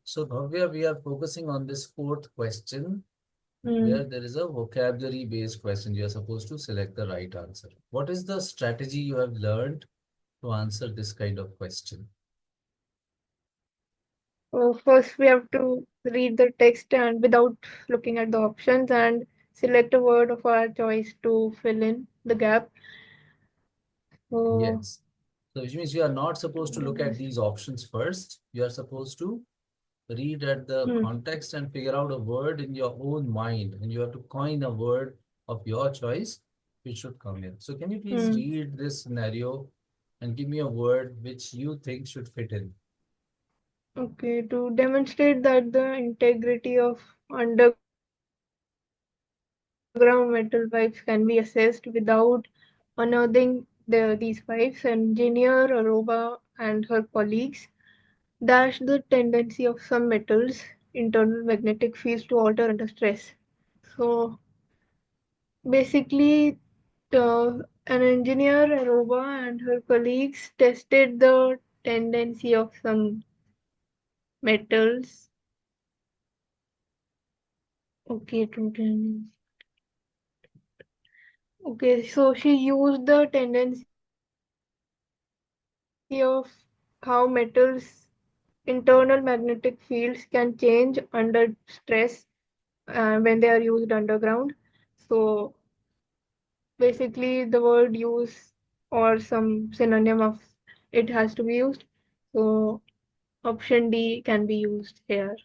So Bhavya, we are focusing on this fourth question Hmm. where there is a vocabulary based question. You are supposed to select the right answer. What is the strategy you have learned to answer this kind of question? So first, we have to read the text and without looking at the options and select a word of our choice to fill in the gap. So, Yes. So which means you are not supposed to look at yes. these options first. You are supposed to read at the Hmm. context and figure out a word in your own mind. And you have to coin a word of your choice which should come in. So can you please Hmm. read this scenario and give me a word which you think should fit in? Okay, to demonstrate that the integrity of underground metal pipes can be assessed without unearthing these pipes, engineer Aroba and her colleagues dashed the tendency of some metals' internal magnetic fields to alter under stress. So basically, an engineer Aroba and her colleagues tested the tendency of some metals. Okay, to tendency. Okay, so she used the tendency of how metals' internal magnetic fields can change under stress when they are used underground. So basically, the word use or some synonym of it has to be used. So option D can be used here.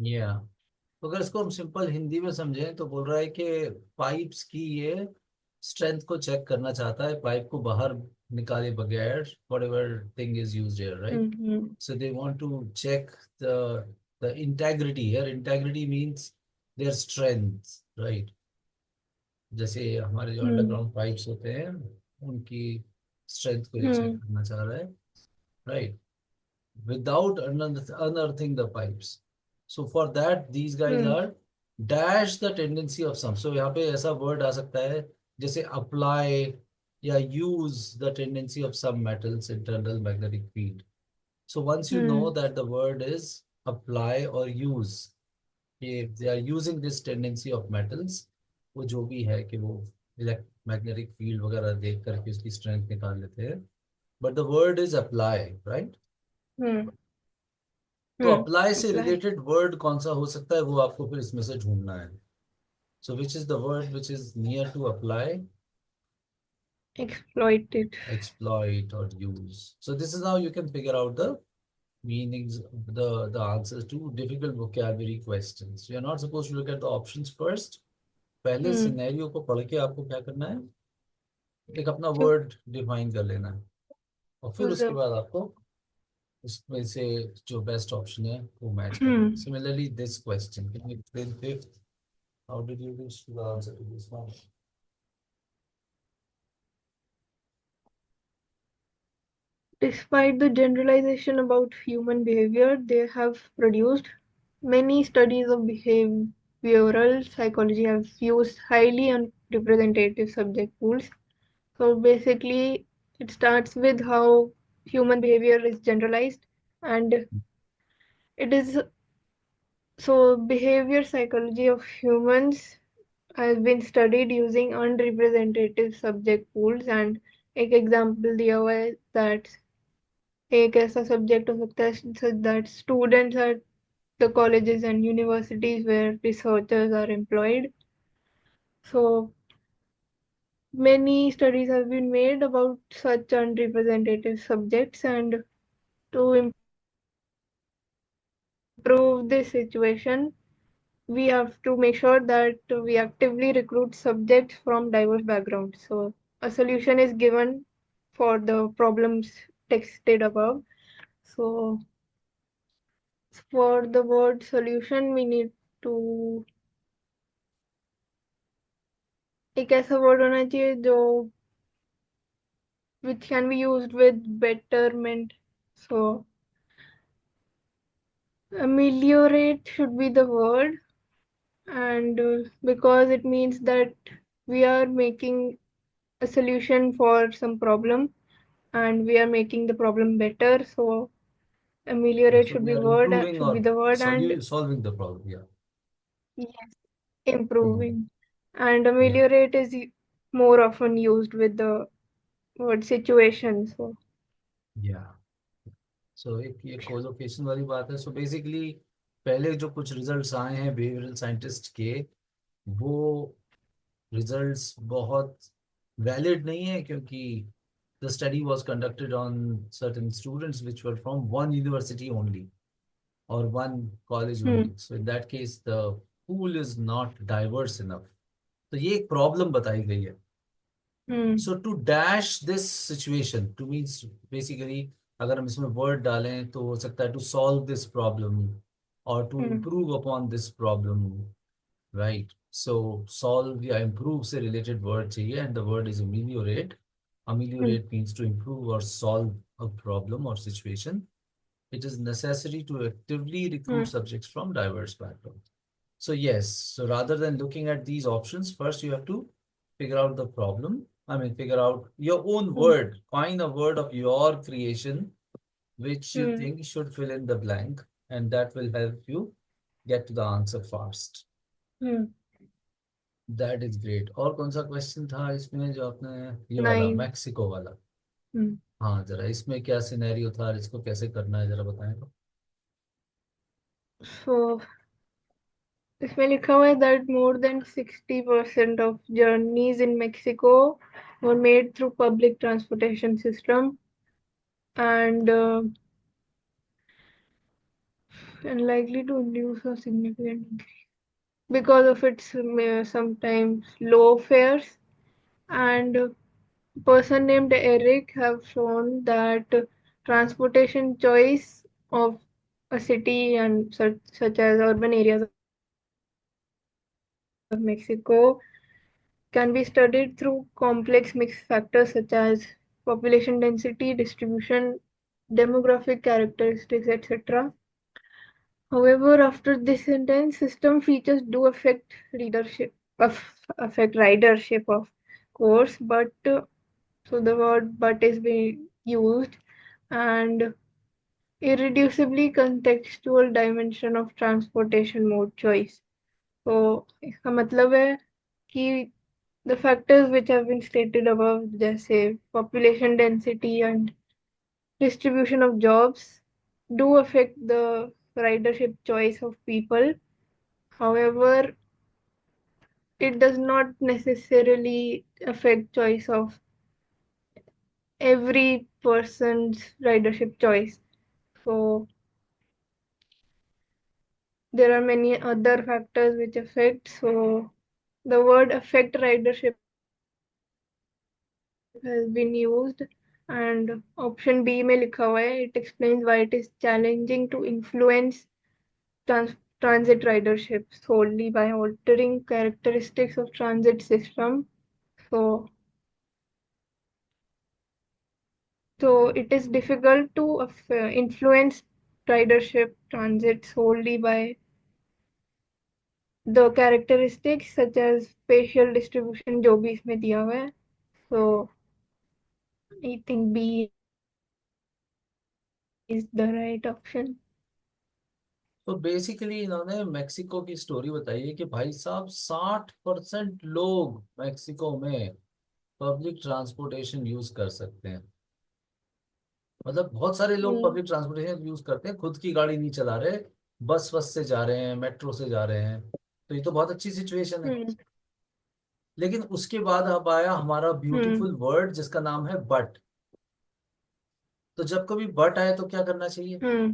या तो अगर इसको हम simple Hindi में समझें तो बोल रहा है कि पाइप्स की ये स्ट्रेंथ को चेक करना चाहता है पाइप को बाहर निकाले बगैर whatever thing is used here, right? Mm-hmm. So they want to check the integrity here. Integrity means their strength, right? जैसे हमारे जो Hmm. अंडरग्राउंड पाइप्स होते हैं उनकी स्ट्रेंथ को ये चेक Hmm. करना चाह रहा है, right? Without unearthing the pipes. So for that, these guys Hmm. are dash the tendency of some. So यहाँ पे ऐसा word आ सकता है जैसे apply या use the tendency of some metals internal magnetic field. So once you know Hmm. that the word is apply or use, if they are using this tendency of metals, वो जो भी है कि वो मैग्नेटिक फील्ड वगैरह देख करके उसकी स्ट्रेंथ निकाल लेते हैं. But the word is apply, right? Hmm. तो Hmm. अप्लाई से Apply. रिलेटेड वर्ड कौन सा हो सकता है वो आपको फिर इसमें से ढूंढना है. So which is the word which is near to apply, Exploited. exploit or use. So this is how you can figure out the meanings, the answers to difficult vocabulary questions. You are not supposed to look at the options first. पहले Hmm. Scenario को पढ़ के आपको क्या करना है, एक अपना So, वर्ड डिफाइन कर लेना है और फिर उसके the बाद आपको उसमें से जो बेस्ट ऑप्शन है वो मैच करना है. hmm. Similarly this question can you explain fifth. How did you reach to the answer to this one? Despite the generalization about human behavior, they have produced many studies of behavioral psychology have used highly unrepresentative subject pools. So basically, it starts with how human behavior is generalized, and it is so behavior psychology of humans has been studied using unrepresentative subject pools and एक example दिया हुआ है that एक ऐसा subject हो सकता है so that students at the colleges and universities where researchers are employed. So many studies have been made about such unrepresentative subjects, and to improve this situation, we have to make sure that we actively recruit subjects from diverse backgrounds. So a solution is given for the problems texted above. So for the word solution, we need to एक ऐसा word होना चाहिए जो which can be used with betterment. So ameliorate should be the word, and because it means that we are making a solution for some problem and we are making the problem better. So ameliorate So should we be are word improving should be or the word, and solving the problem. Yeah. yes, Hmm. improving. And Yeah. ameliorate is more often used with the word situation. So, Yeah. सो एक ये colocation वाली बात है. So basically पहले जो कुछ results आए हैं बिहेवियरल साइंटिस्ट के, वो रिजल्ट्स बहुत वैलिड नहीं है, क्योंकि the study was conducted on certain students which were from one university only और one college hmm, only. So in that case the pool is not diverse enough. तो ये एक प्रॉब्लम बताई गई है. hmm, so to dash this situation to means basically, अगर हम इसमें वर्ड डालें तो हो सकता है टू सॉल्व दिस प्रॉब्लम और to hmm, improve upon this problem. Right. So solve या इम्प्रूव से रिलेटेड वर्ड चाहिए, and the word is ameliorate. hmm, ameliorate means to improve और सॉल्व अ प्रॉब्लम और situation. It is necessary to actively hmm, recruit subjects from diverse backgrounds. So yes, so rather than looking at these options, first you have to figure out the problem. I mean, figure out your own hmm, word. Find a word of your creation which you hmm. think should fill in the blank, and that will help you get to the answer fast. Hmm. That is great. और कौन सा question था इसमें जो आपने, ये वाला Nine. Mexico वाला? Hmm. हाँ, जरा इसमें क्या सिनेरियो था और इसको कैसे करना है, जरा बताएं तो. So, इसमें लिखा हुआ है that more than 60% of journeys in Mexico were made through public transportation system, and likely to induce a significant increase because of its sometimes low fares. And person named Eric have shown that transportation choice of a city and such as urban areas of Mexico can be studied through complex mixed factors such as population density, distribution, demographic characteristics, etc. However, after this sentence, system features do affect ridership of course, but so the word but is being used, and irreducibly contextual dimension of transportation mode choice. तो इसका मतलब है कि the factors which have been stated above, जैसे population density and distribution of jobs, do affect the ridership choice of people. However, it does not necessarily affect choice of every person's ridership choice. So there are many other factors which affect. So the word affect ridership has been used, and option B में लिखा हुआ है it explains why it is challenging to influence transit ridership solely by altering characteristics of transit system. So it is difficult to influence ridership transit solely by the characteristics such as spatial distribution जो भी इसमें दिया हुआ है. So I think B is the right option. तो basically इन्होंने Mexico की story बताई है कि भाई साहब 60% लोग मेक्सिको में पब्लिक ट्रांसपोर्टेशन यूज कर सकते हैं. मतलब बहुत सारे लोग Hmm. पब्लिक ट्रांसपोर्टेशन यूज करते हैं, खुद की गाड़ी नहीं चला रहे, बस बस से जा रहे हैं, मेट्रो से जा रहे हैं. तो ये तो बहुत अच्छी सिचुएशन है. Hmm. लेकिन उसके बाद अब आया हमारा Hmm. ब्यूटीफुल वर्ड जिसका नाम है बट. तो जब कभी बट आए तो क्या करना चाहिए? Hmm.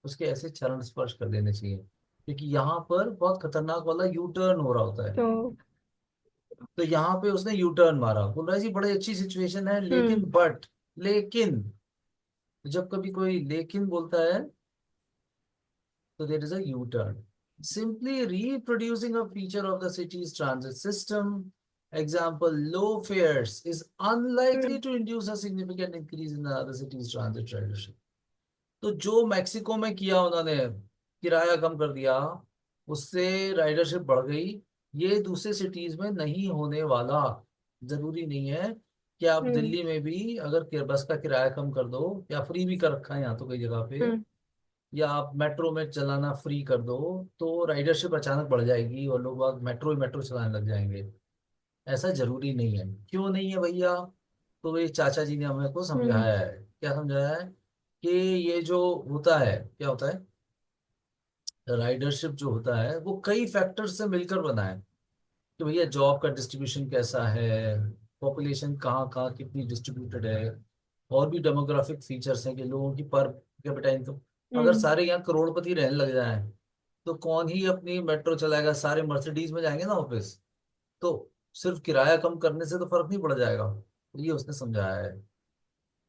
उसके ऐसे चरण स्पर्श कर देने चाहिए, क्योंकि यहाँ पर बहुत खतरनाक वाला यू टर्न हो रहा होता है. So तो यहाँ पे उसने यू टर्न मारा, बोल रहा है जी बड़ी अच्छी सिचुएशन है, hmm. लेकिन बट, लेकिन. तो जब कभी कोई लेकिन बोलता है तो there is a U turn. Simply reproducing a feature of the city's transit system, example, low fares, is unlikely Hmm. to induce a significant increase in the other city's transit ridership. तो जो Mexico में किया उन्होंने, किराया कम कर दिया, उससे ridership बढ़ गई, ये दूसरे सिटीज में नहीं होने वाला. जरूरी नहीं है कि आप Hmm. दिल्ली में भी अगर बस का किराया कम कर दो, या फ्री भी कर रखा है यहाँ तो कई जगह पे, Hmm. या आप मेट्रो में चलाना फ्री कर दो तो राइडरशिप अचानक बढ़ जाएगी और लोग बाग मेट्रो ही मेट्रो चलाने लग जाएंगे। ऐसा जरूरी नहीं है। क्यों नहीं है भैया? तो ये चाचा जी ने हमें को हम्म समझाया है। क्या समझाया है? कि ये जो होता है, क्या होता है, राइडरशिप जो होता है वो कई फैक्टर्स से मिलकर बना है। कि भैया जॉब का डिस्ट्रीब्यूशन कैसा है, पॉपुलेशन कहाँ कहाँ कितनी डिस्ट्रीब्यूटेड है, और भी डेमोग्राफिक फीचर्स हैं कि लोगों की पर कैपिटा इनकम। अगर हम्म सारे यहाँ करोड़पति रहने लग जाएं तो कौन ही अपनी मेट्रो चलाएगा? सारे मर्सिडीज में जाएंगे ना ऑफिस। तो सिर्फ किराया कम करने से तो फर्क नहीं पड़ जाएगा। ये उसने समझाया है।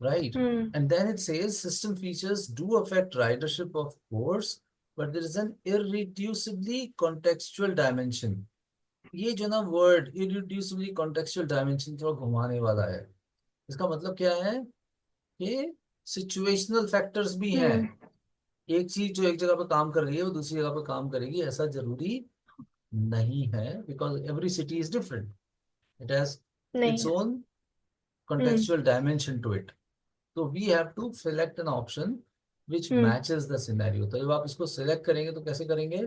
Right. Hmm And then it says system features do affect ridership, of course, but there is an irreducibly contextual dimension. ये जो ना वर्ड irreducibly contextual dimension थोड़ा घुमाने वाला है। इसका मतलब क्या है? कि सिचुएशनल फैक्टर्स भी हैं। हम्म एक चीज जो एक जगह पे काम कर रही है वो दूसरी जगह पे काम करेगी ऐसा जरूरी नहीं है, because every city is different. It has नहीं इट्स है। Own hmm contextual dimension to it. तो we have to select an option which hmm matches the scenario. तो जब आप इसको सिलेक्ट करेंगे तो कैसे करेंगे?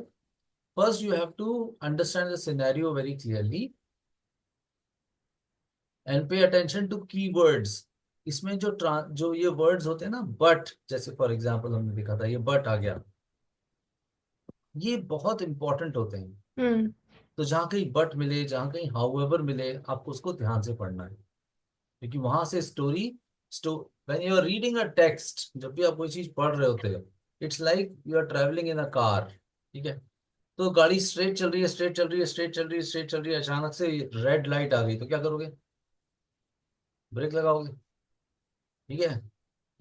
First you have to understand the scenario very clearly and pay attention to key words. इसमें जो ये वर्ड्स होते हैं ना, बट, जैसे फॉर एग्जाम्पल हमने देखा था ये बट आ गया, ये बहुत इंपॉर्टेंट होते हैं। हम्म तो जहाँ कहीं बट मिले, जहाँ कहीं हाउएवर मिले, आपको उसको ध्यान से पढ़ना है। क्योंकि वहां से स्टो when you are reading a text, जब भी आप कोई चीज पढ़ रहे होते हो, it's like you are travelling in a car. ठीक है? तो गाड़ी स्ट्रेट चल रही है, स्ट्रेट चल रही है, स्ट्रेट चल रही है, स्ट्रेट चल रही है, अचानक से रेड लाइट आ गई तो क्या करोगे? ब्रेक लगाओगे। ठीक है?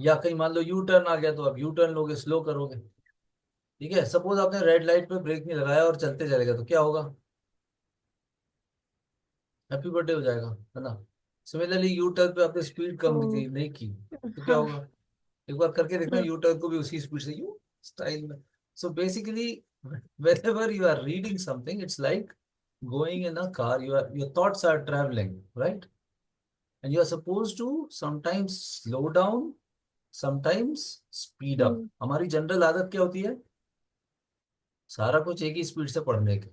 या कहीं मान लो यू टर्न आ गया तो आप यू टर्न लोगे, स्लो करोगे। ठीक है? सपोज आपने रेड लाइट पे ब्रेक नहीं लगाया और चलते चले गए तो क्या होगा? हैप्पी बर्थडे हो जाएगा, है ना? सिमिलरली यू टर्न पे आपने स्पीड कम ओ की नहीं की तो क्या हाँ। होगा? एक बार करके देखना हम्म यू टर्न को भी उसी स्पीड से, यू स्टाइल में। So basically whenever you are reading something, it's like going in a car. Your thoughts are traveling, right? And you are supposed to sometimes slow down, sometimes speed up. हम्म हमारी general आदत क्या होती है? सारा कुछ एक ही speed से पढ़ने की।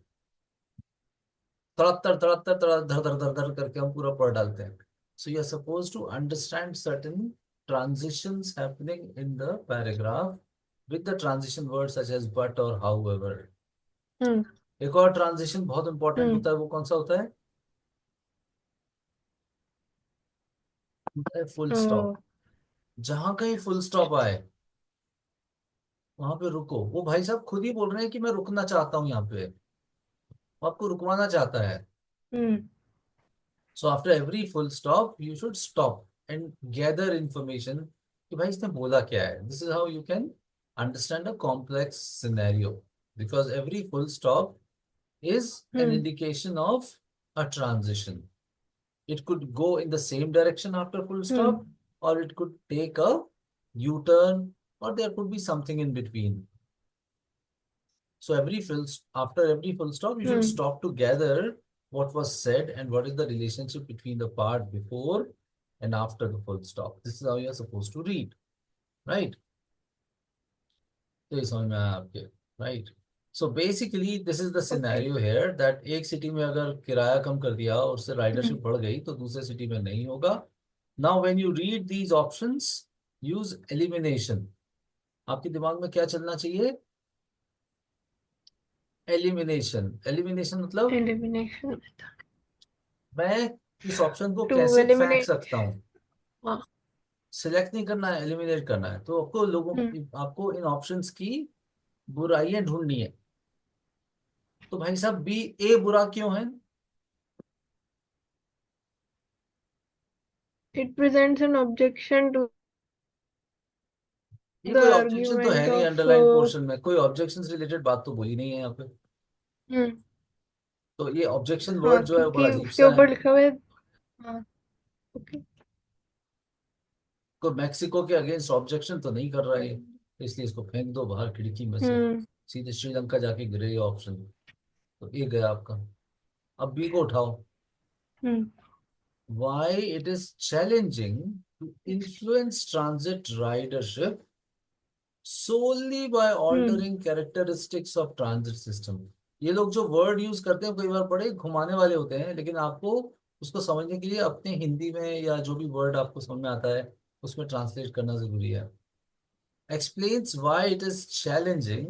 तड़कतर तड़कतर तड़क धर धर धर धर करके हम पूरा पढ़ डालते हैं। So you are suppose to understand certain transitions happening in the paragraph with the transition words such as but or however. हम्म एक और ट्रांजिशन बहुत इंपॉर्टेंट हम्म होता है, वो कौन सा होता है? होता है फुल स्टॉप। ओ जहां कहीं फुल स्टॉप आए वहां पे रुको। वो भाई साहब खुद ही बोल रहे हैं कि मैं रुकना चाहता हूँ यहाँ पे, वो आपको रुकवाना चाहता है। Hmm so after every full stop you should stop and gather information कि भाई इसने बोला क्या है। This is how you can understand a complex scenario, because every full stop is an hmm indication of a transition. It could go in the same direction after full stop, hmm or it could take a U-turn, or there could be something in between. So after every full stop, you should hmm stop to gather what was said and what is the relationship between the part before and after the full stop. This is how you are supposed to read, right? तो ये समझ में आया आपके? Right. So basically this is the okay. Scenario here that एक city में अगर किराया कम कर दिया और उससे राइडरशिप हम्म बढ़ गई तो दूसरे सिटी में नहीं होगा। Now when you read these options, use elimination. आपके दिमाग में क्या चलना चाहिए? एलिमिनेशन। एलिमिनेशन मतलब एलिमिनेशन मैं इस ऑप्शन को टू कैसे फेंक एलिमिनेट। सकता हूँ। हाँ। सिलेक्ट नहीं करना है, एलिमिनेट करना है। तो हम्म आपको इन ऑप्शंस की बुराइयां ढूंढनी है। तो भाई साहब बी ए बुरा क्यों है? it presents an objection to ये the कोई ऑब्जेक्शन तो है argument नहीं, of अंडरलाइन पोर्शन में कोई ऑब्जेक्शन रिलेटेड बात तो बोली नहीं है यहाँ पे। हम्म तो ये ऑब्जेक्शन हाँ वर्ड जो है वो बड़ा क्योंकि अजीब उसके सा है। ऊपर लिखा हुआ है। हाँ। ओके। कोई मैक्सिको के अगेंस्ट ऑब्जेक्शन तो नहीं कर रहा है, इसलिए इसको फेंक दो बाहर खिड़की में से। हम्म सीधे श्रीलंका जाके गिरे ये ऑप्शन। तो ये गया आपका। अब बी को उठाओ। हम्म Why it is challenging to influence transit ridership solely by Hmm. altering characteristics of transit system. ये लोग जो वर्ड यूज करते हैं कई बार बड़े घुमाने वाले होते हैं, लेकिन आपको उसको समझने के लिए अपने हिंदी में या जो भी वर्ड आपको समझ में आता है उसमें ट्रांसलेट करना जरूरी है. Explains why it is challenging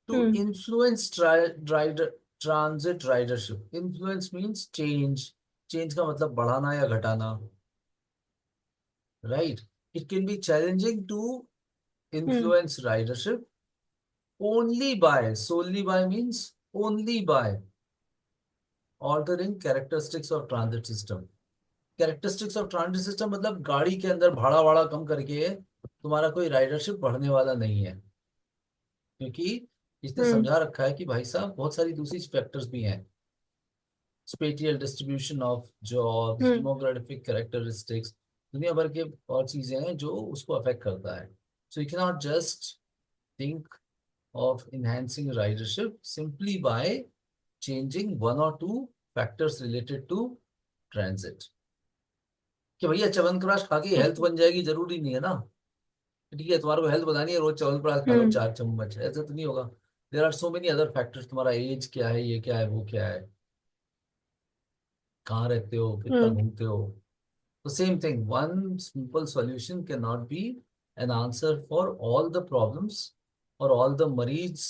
to Hmm. influence transit ridership. Influence means change. Change का मतलब बढ़ाना या घटाना, right? It can be challenging to Hmm. influence ridership solely by means only by altering characteristics of transit system. Characteristics of transit system मतलब गाड़ी के अंदर भाड़ा वाड़ा कम करके तुम्हारा कोई राइडरशिप बढ़ने वाला नहीं है, क्योंकि इसने Hmm. समझा रखा है कि भाई साहब बहुत सारी दूसरी फैक्टर्स भी हैं. Spatial distribution of jobs, Hmm. Demographic characteristics, दुनिया भर के और चीजें हैं जो उसको अफेक्ट करता है. So you can not just think of enhancing ridership simply by changing one or two factors related to transit. कि भैया च्यवनप्राश खा के हेल्थ Okay. बन जाएगी जरूरी नहीं है ना. ठीक है, तुम्हारे को हेल्थ बनानी है, रोज च्यवनप्राश खा लो Hmm. 4 चम्मच, ऐसा तो नहीं होगा. There are so many other factors. तुम्हारा एज क्या है, ये क्या है, वो क्या है, कहाँ रहते हो, कितना Hmm. घूमते हो. तो same thing, one simple solution can not be an answer for all the problems और ऑल द मरीज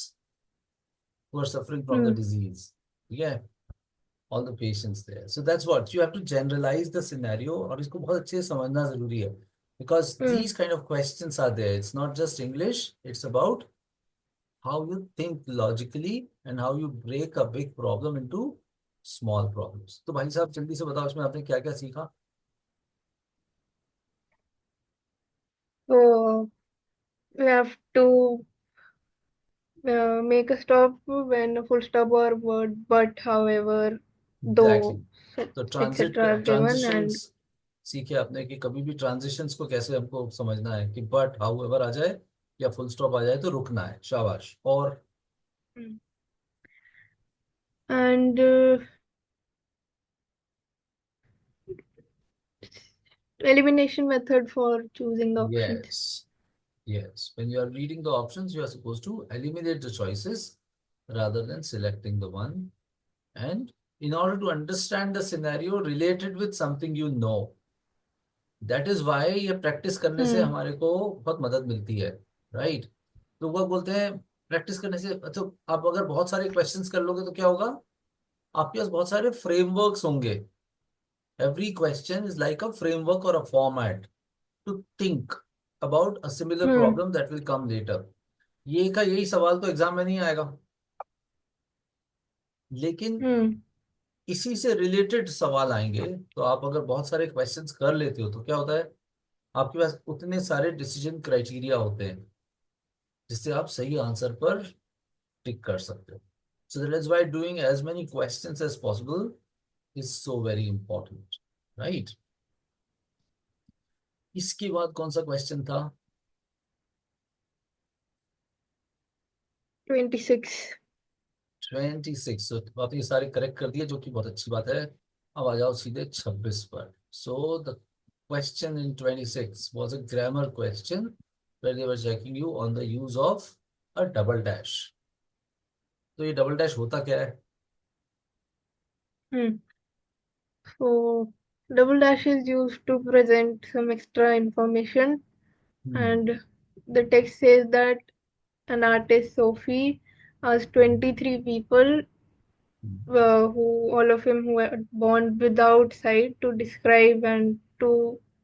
who are suffering from the Hmm. disease. Yeah, all the patients there. So that's what you have to generalize the scenario, और इसको बहुत अच्छे से समझना जरूरी है, because Hmm. these kind of questions are there. It's not just English. It's about how you think logically and how you break a big problem into small problems. तो भाई साहब जल्दी से बताओ इसमें आपने क्या क्या सीखा. So we have to make a stop when a full stop or word but, however, exactly though, exactly. तो etc. are given, transitions and सीखे आपने कि कभी भी ट्रांजिशंस को कैसे हमको समझना है कि बट हाउ एवर आ जाए या फुल स्टॉप आ जाए तो रुकना है, शाबाश. और and elimination method for choosing the options. yes, yes, when you are reading the options you are supposed to eliminate the choices rather than selecting the one, and in order to understand the scenario related with something you know, that is why ये practice करने से Hmm. हमारे को बहुत मदद मिलती है, right. लोग बाग बोलते हैं प्रैक्टिस करने से, अच्छा आप अगर बहुत सारे क्वेश्चंस कर लोगे तो क्या होगा, आपके पास बहुत सारे फ्रेमवर्क्स होंगे. Every question is like a framework और a format to think about a similar Hmm. Problem that will come later. ये का यही सवाल तो एग्जाम में नहीं आएगा, लेकिन Hmm. इसी से रिलेटेड सवाल आएंगे. तो आप अगर बहुत सारे क्वेश्चंस कर लेते हो तो क्या होता है, आपके पास उतने सारे डिसीजन क्राइटेरिया होते हैं जिससे आप सही आंसर पर टिक कर सकते हो. So that is why doing as many questions as possible is so very important, right. इसके बाद कौन सा क्वेश्चन था. 26. 26. So, आपने ये सारे करेक्ट कर दिए जो कि बहुत अच्छी बात है. अब आ जाओ सीधे 26 पर. So the question in 26 was a grammar question where they were checking you on the use of a double dash. तो ये डबल डैश होता क्या है. Hmm. So double dash is used to present some extra information, hmm. and the text says that an artist Sophie asked 23 people, who all of them who were born without sight, to describe and to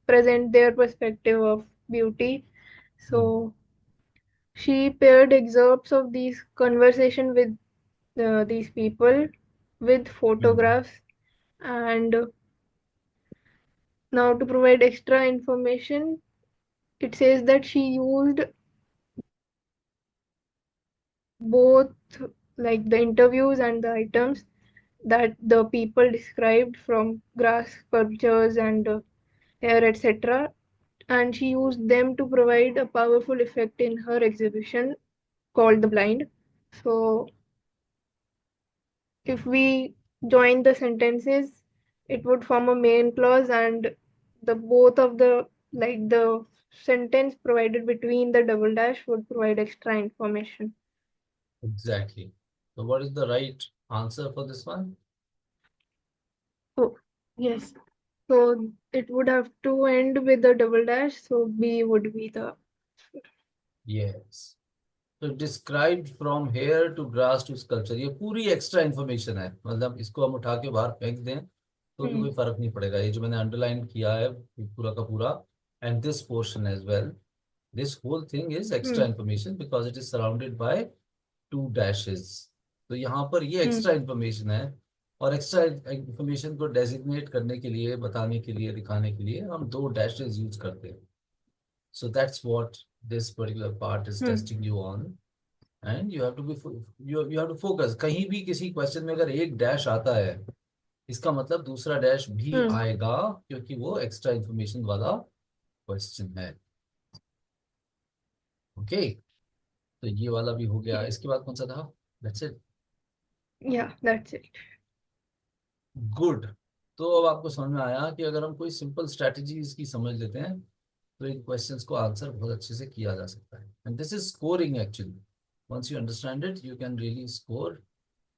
present their perspective of beauty. Hmm. So she paired excerpts of these conversation with these people with hmm. photographs, and now to provide extra information, it says that she used both, like the interviews and the items that the people described, from grass sculptures and hair, etc., and she used them to provide a powerful effect in her exhibition called The Blind. So if we join the sentences, it would form a main clause, and the both of the, like the sentence provided between the double dash would provide extra information. Exactly. So what is the right answer for this one? Oh, yes. So it would have to end with a double dash. So B would be the. Yes. तो describe from here to grass to sculpture, ये पूरी extra information है, मतलब इसको हम उठा के बाहर फेंक दें तो भी Hmm. कोई फर्क नहीं पड़ेगा। ये जो मैंने अंडरलाइन किया है पूरा का पूरा, and this portion as well, this whole thing is extra Hmm. Information because it is surrounded by two dashes. तो यहाँ पर ये Hmm. एक्स्ट्रा इन्फॉर्मेशन है, और एक्स्ट्रा इन्फॉर्मेशन को डेजिग्नेट करने के लिए, बताने के लिए, दिखाने के लिए हम दो डैशेस यूज करते हैं। So that's what this particular part is Hmm. Testing you on, and you have to be, you have to focus. कहीं भी किसी क्वेश्चन में अगर एक डैश आता है, इसका मतलब दूसरा डैश भी Hmm. आएगा, क्योंकि वो एक्स्ट्रा इंफॉर्मेशन वाला क्वेश्चन है। ओके, तो ये वाला भी हो गया। Yeah. इसके बाद कौन सा था? That's it. Yeah, that's it. Good. तो अब आपको समझ में आया कि अगर हम कोई सिंपल स्ट्रेटजी इसकी समझ लेते हैं तो इन क्वेश्चंस को आंसर बहुत अच्छे से किया जा सकता है, and this is scoring actually. Once you understand it, you can really score